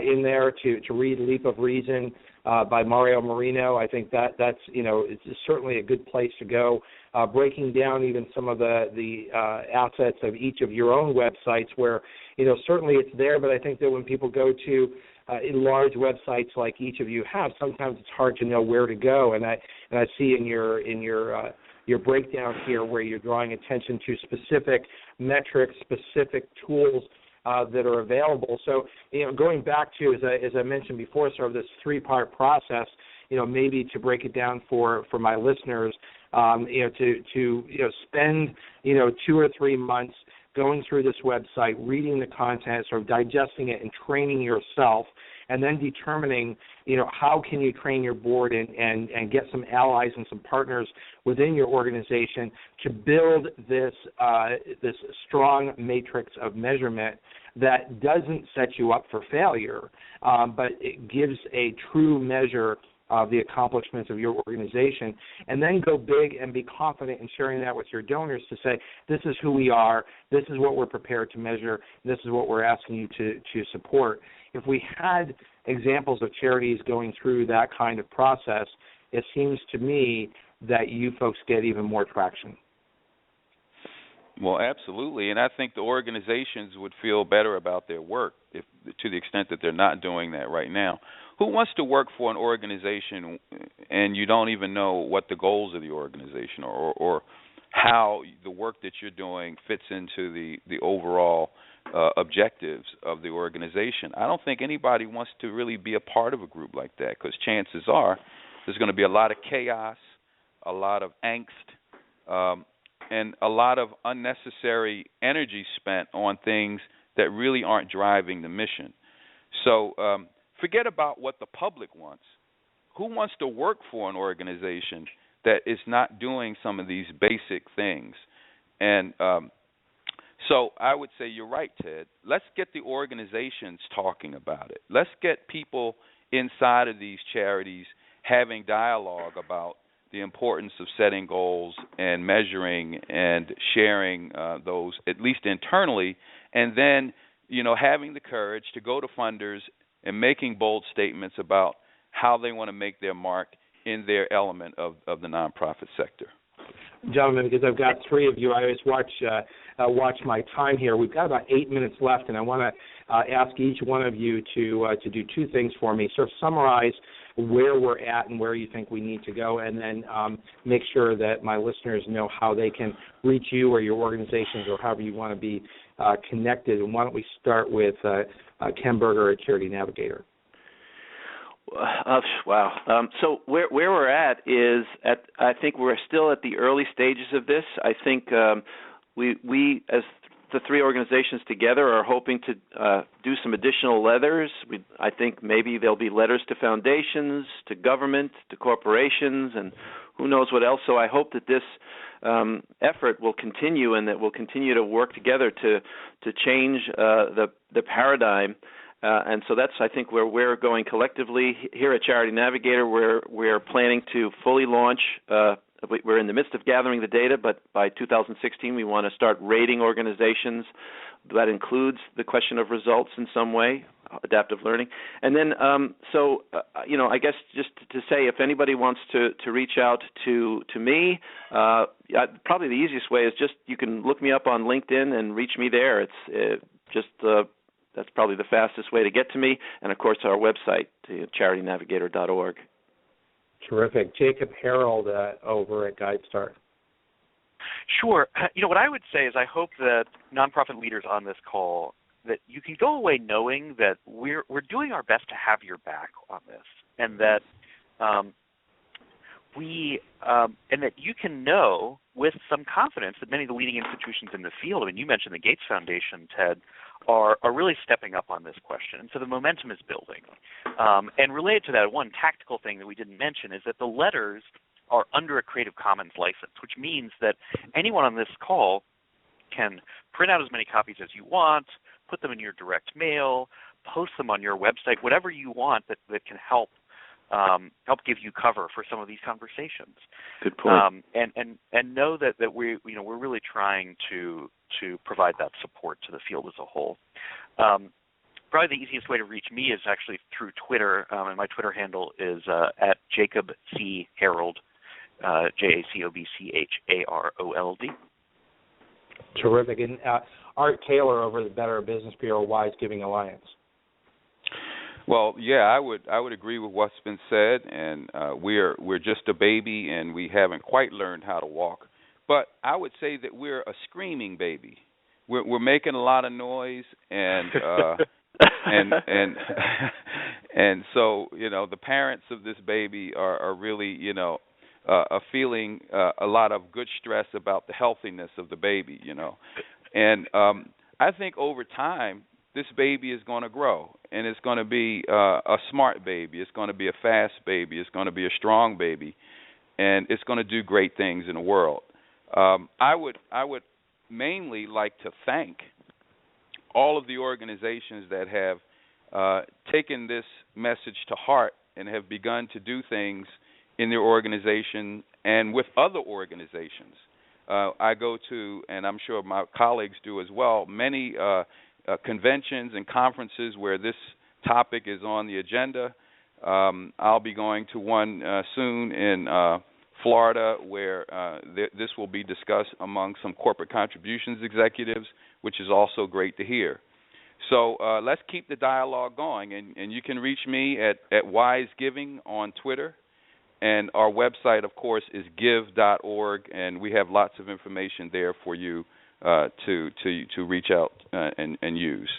S3: in there to read Leap of Reason by Mario Marino. I think that's it's certainly a good place to go. Breaking down even some of the assets of each of your own websites where, certainly it's there, but I think that when people go to large websites like each of you have, sometimes it's hard to know where to go. And I see in your breakdown here where you're drawing attention to specific metrics, specific tools that are available. So, going back to, as I mentioned before, sort of this three-part process, maybe to break it down for my listeners, to spend, 2 or 3 months going through this website, reading the content, sort of digesting it and training yourself, and then determining, how can you train your board and get some allies and some partners within your organization to build this strong matrix of measurement that doesn't set you up for failure, but it gives a true measure of the accomplishments of your organization, and then go big and be confident in sharing that with your donors to say, this is who we are, this is what we're prepared to measure, this is what we're asking you to support. If we had examples of charities going through that kind of process, it seems to me that you folks get even more traction.
S1: Well, absolutely, and I think the organizations would feel better about their work to the extent that they're not doing that right now. Who wants to work for an organization and you don't even know what the goals of the organization are, or how the work that you're doing fits into the overall objectives of the organization? I don't think anybody wants to really be a part of a group like that, because chances are there's going to be a lot of chaos, a lot of angst, and a lot of unnecessary energy spent on things that really aren't driving the mission. So forget about what the public wants. Who wants to work for an organization that is not doing some of these basic things? And so I would say you're right, Ted. Let's get the organizations talking about it. Let's get people inside of these charities having dialogue about the importance of setting goals and measuring and sharing those, at least internally, and then, having the courage to go to funders and making bold statements about how they want to make their mark in their element of the nonprofit sector.
S3: Gentlemen, because I've got three of you, I always watch my time here. We've got about 8 minutes left, and I want to ask each one of you to do two things for me. Sort of summarize where we're at and where you think we need to go, and then make sure that my listeners know how they can reach you or your organizations or however you want to be connected. And why don't we start with Ken Berger at Charity Navigator?
S6: Wow. So where we're at is I think we're still at the early stages of this. I think we as the three organizations together are hoping to do some additional letters. I think maybe there'll be letters to foundations, to government, to corporations, and who knows what else. So I hope that this effort will continue, and that we'll continue to work together to change the paradigm. And so that's, I think, where we're going collectively. Here at Charity Navigator, we're planning to fully launch. We're in the midst of gathering the data, but by 2016 we want to start rating organizations. That includes the question of results in some way, adaptive learning. And then, I guess just to say, if anybody wants to reach out to me, probably the easiest way is just you can look me up on LinkedIn and reach me there. That's probably the fastest way to get to me. And, of course, our website, charitynavigator.org.
S3: Terrific. Jacob Harold over at Guidestar.
S5: Sure. What I would say is I hope that nonprofit leaders on this call, that you can go away knowing that we're doing our best to have your back on this, and that and that you can know with some confidence that many of the leading institutions in the field, I mean, you mentioned the Gates Foundation, Ted, are really stepping up on this question. And so the momentum is building. And related to that, one tactical thing that we didn't mention is that the letters are under a Creative Commons license, which means that anyone on this call can print out as many copies as you want, put them in your direct mail, post them on your website, whatever you want that can help give you cover for some of these conversations.
S6: Good point.
S5: And know that we're really trying to provide that support to the field as a whole. Probably the easiest way to reach me is actually through Twitter, and my Twitter handle is at Jacob C. Harold, JACOBCHAROLD.
S3: Terrific. And Art Taylor over the Better Business Bureau Wise Giving Alliance.
S1: Well, yeah, I would agree with what's been said, and we're just a baby, and we haven't quite learned how to walk. But I would say that we're a screaming baby, we're making a lot of noise, and and so the parents of this baby are really are feeling a lot of good stress about the healthiness of the baby, and I think over time this baby is going to grow, and it's going to be a smart baby, it's going to be a fast baby, it's going to be a strong baby, and it's going to do great things in the world. I would mainly like to thank all of the organizations that have taken this message to heart and have begun to do things in their organization and with other organizations. I go to, and I'm sure my colleagues do as well, many conventions and conferences where this topic is on the agenda. I'll be going to one soon in Florida where this will be discussed among some corporate contributions executives, which is also great to hear. So let's keep the dialogue going, and you can reach me at Wise Giving on Twitter, and our website, of course, is give.org, and we have lots of information there for you to reach out and use.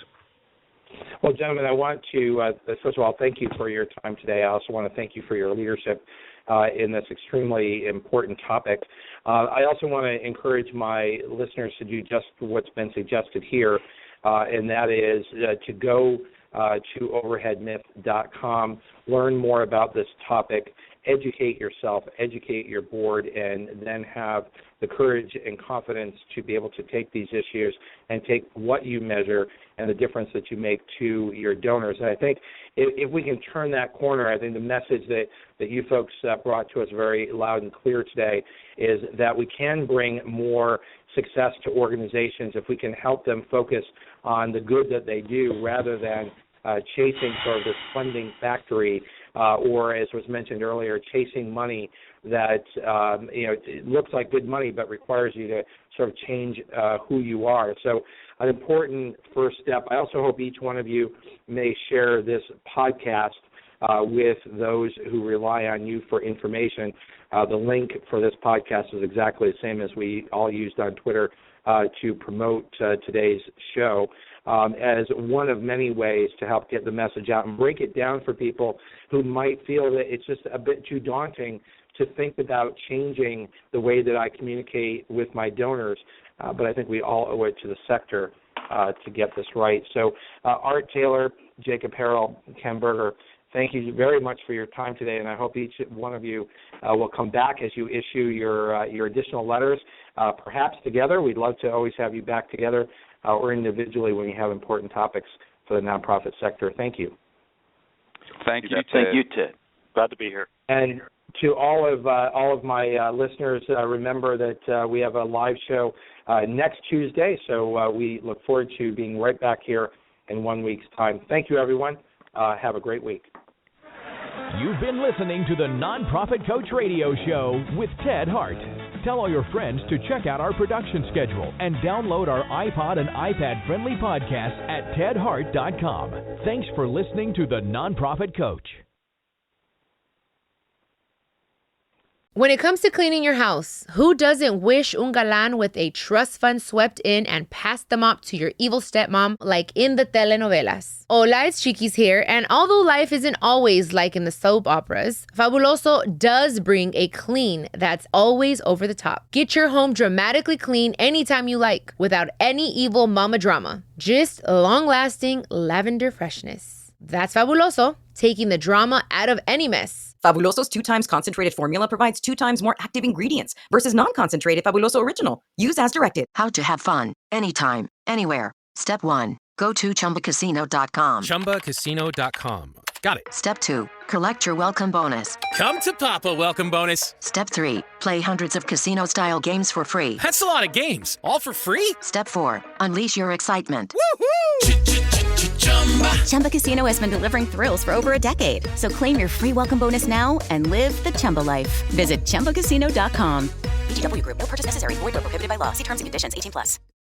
S3: Well, gentlemen, I want to, first of all, thank you for your time today. I also want to thank you for your leadership in this extremely important topic. I also want to encourage my listeners to do just what's been suggested here, and that is to go to overheadmyth.com, learn more about this topic, educate yourself, educate your board, and then have the courage and confidence to be able to take these issues and take what you measure and the difference that you make to your donors. And I think if we can turn that corner, I think the message that you folks brought to us very loud and clear today is that we can bring more success to organizations if we can help them focus on the good that they do rather than chasing sort of this funding factory or, as was mentioned earlier, chasing money that it looks like good money but requires you to sort of change who you are. So an important first step. I also hope each one of you may share this podcast with those who rely on you for information. The link for this podcast is exactly the same as we all used on Twitter to promote today's show, as one of many ways to help get the message out and break it down for people who might feel that it's just a bit too daunting to think about changing the way that I communicate with my donors. But I think we all owe it to the sector to get this right. So Art Taylor, Jacob Harrell, Ken Berger, thank you very much for your time today, and I hope each one of you will come back as you issue your additional letters, perhaps together. We'd love to always have you back together or individually when you have important topics for the nonprofit sector. Thank you.
S1: Thank you, Ted.
S6: Thank you, Ted.
S5: Glad to be here.
S3: And to all of my listeners, remember that we have a live show next Tuesday, so we look forward to being right back here in 1 week's time. Thank you, everyone. Have a great week.
S2: You've been listening to the Nonprofit Coach Radio Show with Ted Hart. Tell all your friends to check out our production schedule and download our iPod and iPad-friendly podcast at tedhart.com. Thanks for listening to the Nonprofit Coach.
S8: When it comes to cleaning your house, who doesn't wish un galán with a trust fund swept in and passed the mop to your evil stepmom like in the telenovelas? Hola, it's Chiquis here, and although life isn't always like in the soap operas, Fabuloso does bring a clean that's always over the top. Get your home dramatically clean anytime you like, without any evil mama drama. Just long-lasting lavender freshness. That's Fabuloso, taking the drama out of any mess.
S9: Fabuloso's 2x concentrated formula provides 2 times more active ingredients versus non-concentrated Fabuloso Original. Use as directed.
S10: How to have fun, anytime, anywhere. Step 1. Go to ChumbaCasino.com.
S11: ChumbaCasino.com. Got it.
S10: Step 2. Collect your welcome bonus.
S11: Come to Papa welcome bonus.
S10: Step 3. Play hundreds of casino-style games for free.
S11: That's a lot of games. All for free?
S10: Step 4. Unleash your excitement.
S11: Woohoo!
S12: Chumba Casino has been delivering thrills for over a decade. So claim your free welcome bonus now and live the Chumba life. Visit ChumbaCasino.com.
S9: VGW Group. No purchase necessary. Void where prohibited by law. See terms and conditions. 18+.